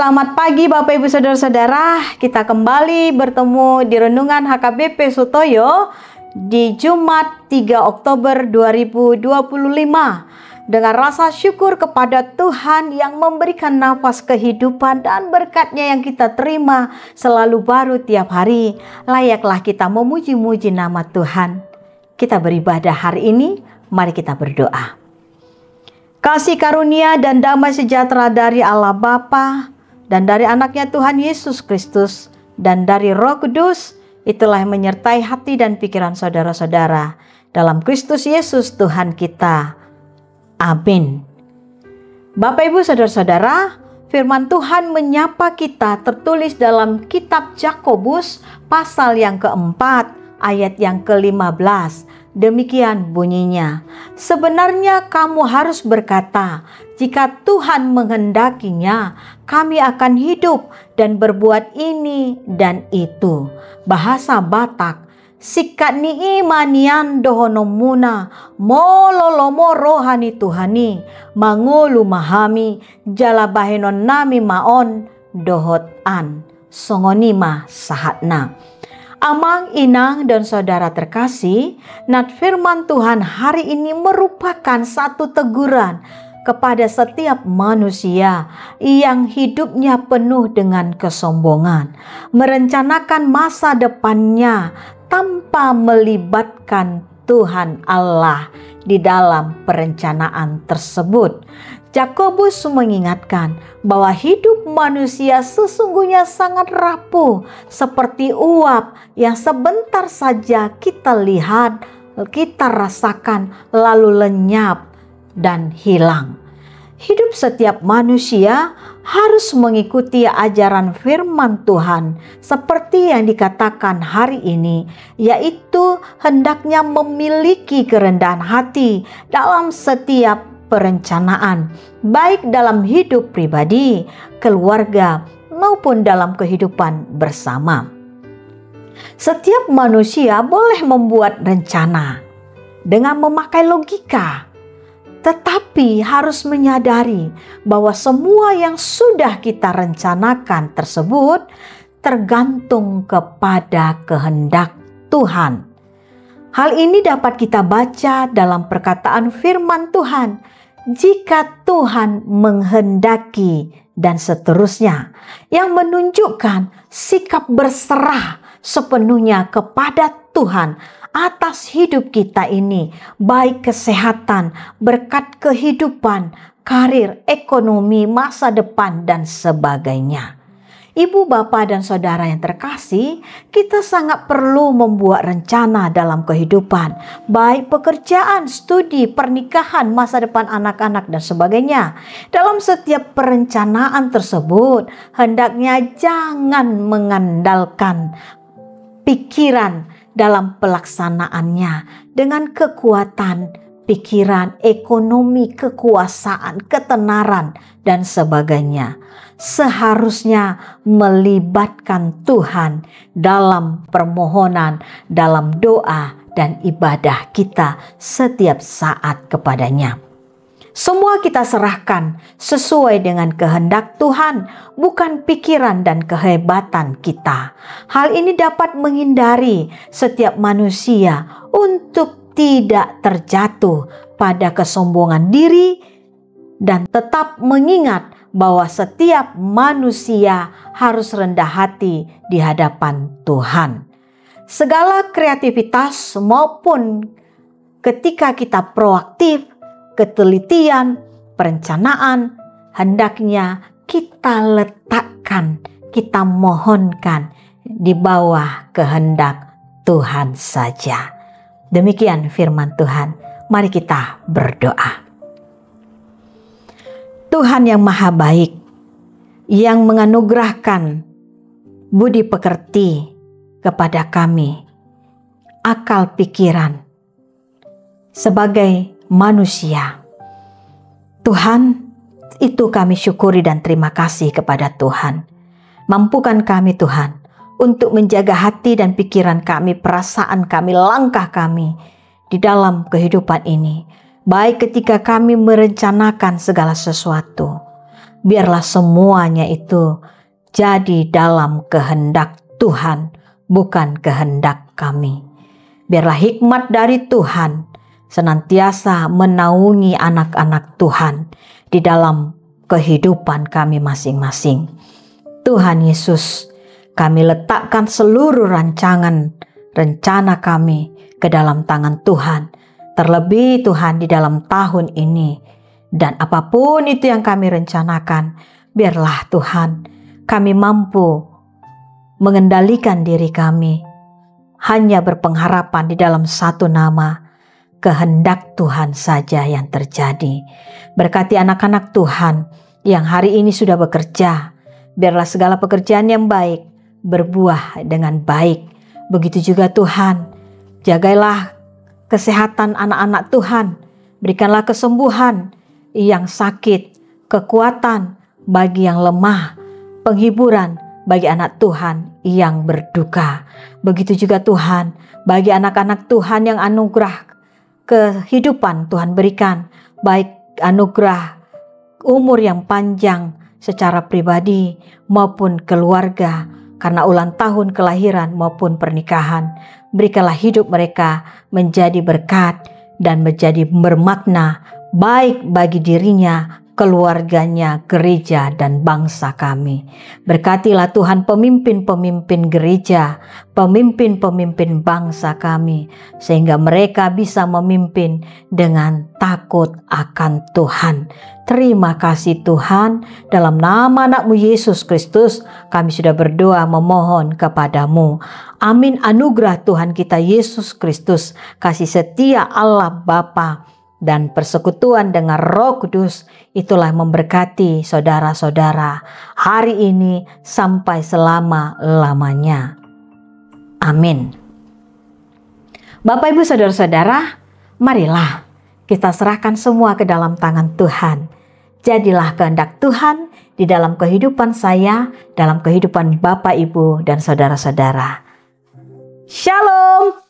Selamat pagi Bapak Ibu Saudara-saudara. Kita kembali bertemu di Renungan HKBP Sutoyo di Jumat 3 Oktober 2025 dengan rasa syukur kepada Tuhan yang memberikan nafas kehidupan dan berkat-Nya yang kita terima selalu baru tiap hari. Layaklah kita memuji-muji nama Tuhan. Kita beribadah hari ini, mari kita berdoa. Kasih karunia dan damai sejahtera dari Allah Bapa dan dari anaknya Tuhan Yesus Kristus dan dari Roh Kudus, itulah yang menyertai hati dan pikiran saudara-saudara dalam Kristus Yesus Tuhan kita. Amin. Bapak Ibu Saudara-saudara, firman Tuhan menyapa kita tertulis dalam kitab Yakobus pasal yang keempat ayat yang ke-15. Demikian bunyinya, sebenarnya kamu harus berkata, jika Tuhan menghendakinya, kami akan hidup dan berbuat ini dan itu. Bahasa Batak, sikat ni imanian dohonomuna, mololomo rohani Tuhani, mangulu mahami, jala bahenon nami maon, dohotan, songonima sahatna. Amang, inang, dan saudara terkasih, nat firman Tuhan hari ini merupakan satu teguran kepada setiap manusia yang hidupnya penuh dengan kesombongan, merencanakan masa depannya tanpa melibatkan Tuhan Allah di dalam perencanaan tersebut. Yakobus mengingatkan bahwa hidup manusia sesungguhnya sangat rapuh, seperti uap yang sebentar saja kita lihat, kita rasakan, lalu lenyap dan hilang. Hidup setiap manusia harus mengikuti ajaran firman Tuhan seperti yang dikatakan hari ini, yaitu hendaknya memiliki kerendahan hati dalam setiap perencanaan, baik dalam hidup pribadi, keluarga, maupun dalam kehidupan bersama. Setiap manusia boleh membuat rencana dengan memakai logika, tetapi harus menyadari bahwa semua yang sudah kita rencanakan tersebut tergantung kepada kehendak Tuhan. Hal ini dapat kita baca dalam perkataan firman Tuhan, jika Tuhan menghendaki, dan seterusnya, yang menunjukkan sikap berserah sepenuhnya kepada Tuhan atas hidup kita ini, baik kesehatan, berkat kehidupan, karir, ekonomi, masa depan, dan sebagainya. Ibu, bapak, dan saudara yang terkasih, kita sangat perlu membuat rencana dalam kehidupan, baik pekerjaan, studi, pernikahan, masa depan anak-anak, dan sebagainya. Dalam setiap perencanaan tersebut, hendaknya jangan mengandalkan pikiran dalam pelaksanaannya dengan kekuatan pikiran, ekonomi, kekuasaan, ketenaran, dan sebagainya. Seharusnya melibatkan Tuhan dalam permohonan, dalam doa, dan ibadah kita setiap saat kepadanya. Semua kita serahkan sesuai dengan kehendak Tuhan, bukan pikiran dan kehebatan kita. Hal ini dapat menghindari setiap manusia untuk tidak terjatuh pada kesombongan diri dan tetap mengingat bahwa setiap manusia harus rendah hati di hadapan Tuhan. Segala kreativitas maupun ketika kita proaktif, ketelitian, perencanaan, hendaknya kita letakkan, kita mohonkan di bawah kehendak Tuhan saja. Demikian firman Tuhan. Mari kita berdoa. Tuhan yang maha baik, yang menganugerahkan budi pekerti kepada kami, akal pikiran sebagai manusia. Tuhan, itu kami syukuri dan terima kasih kepada Tuhan. Mampukan kami Tuhan untuk menjaga hati dan pikiran kami, perasaan kami, langkah kami di dalam kehidupan ini. Baik ketika kami merencanakan segala sesuatu biarlah semuanya itu jadi dalam kehendak Tuhan, bukan kehendak kami. Biarlah hikmat dari Tuhan senantiasa menaungi anak-anak Tuhan di dalam kehidupan kami masing-masing. Tuhan Yesus, kami letakkan seluruh rencana kami ke dalam tangan Tuhan. Terlebih Tuhan di dalam tahun ini, dan apapun itu yang kami rencanakan, biarlah Tuhan kami mampu mengendalikan diri kami, hanya berpengharapan di dalam satu nama, kehendak Tuhan saja yang terjadi. Berkati anak-anak Tuhan yang hari ini sudah bekerja, biarlah segala pekerjaan yang baik berbuah dengan baik. Begitu juga Tuhan, jagailah kesehatan anak-anak Tuhan, berikanlah kesembuhan yang sakit, kekuatan bagi yang lemah, penghiburan bagi anak Tuhan yang berduka. Begitu juga Tuhan, bagi anak-anak Tuhan yang anugerah kehidupan Tuhan berikan, baik anugerah umur yang panjang secara pribadi maupun keluarga, karena ulang tahun kelahiran maupun pernikahan. Berikanlah hidup mereka menjadi berkat dan menjadi bermakna baik bagi dirinya, keluarganya, gereja, dan bangsa kami. Berkatilah Tuhan pemimpin-pemimpin gereja, pemimpin-pemimpin bangsa kami, sehingga mereka bisa memimpin dengan takut akan Tuhan. Terima kasih Tuhan, dalam nama anak-Mu Yesus Kristus kami sudah berdoa memohon kepadamu. Amin. Anugerah Tuhan kita Yesus Kristus, kasih setia Allah Bapa, dan persekutuan dengan Roh Kudus itulah memberkati saudara-saudara hari ini sampai selama-lamanya. Amin. Bapak, Ibu, saudara-saudara, marilah kita serahkan semua ke dalam tangan Tuhan. Jadilah kehendak Tuhan di dalam kehidupan saya, dalam kehidupan Bapak, Ibu, dan saudara-saudara. Shalom.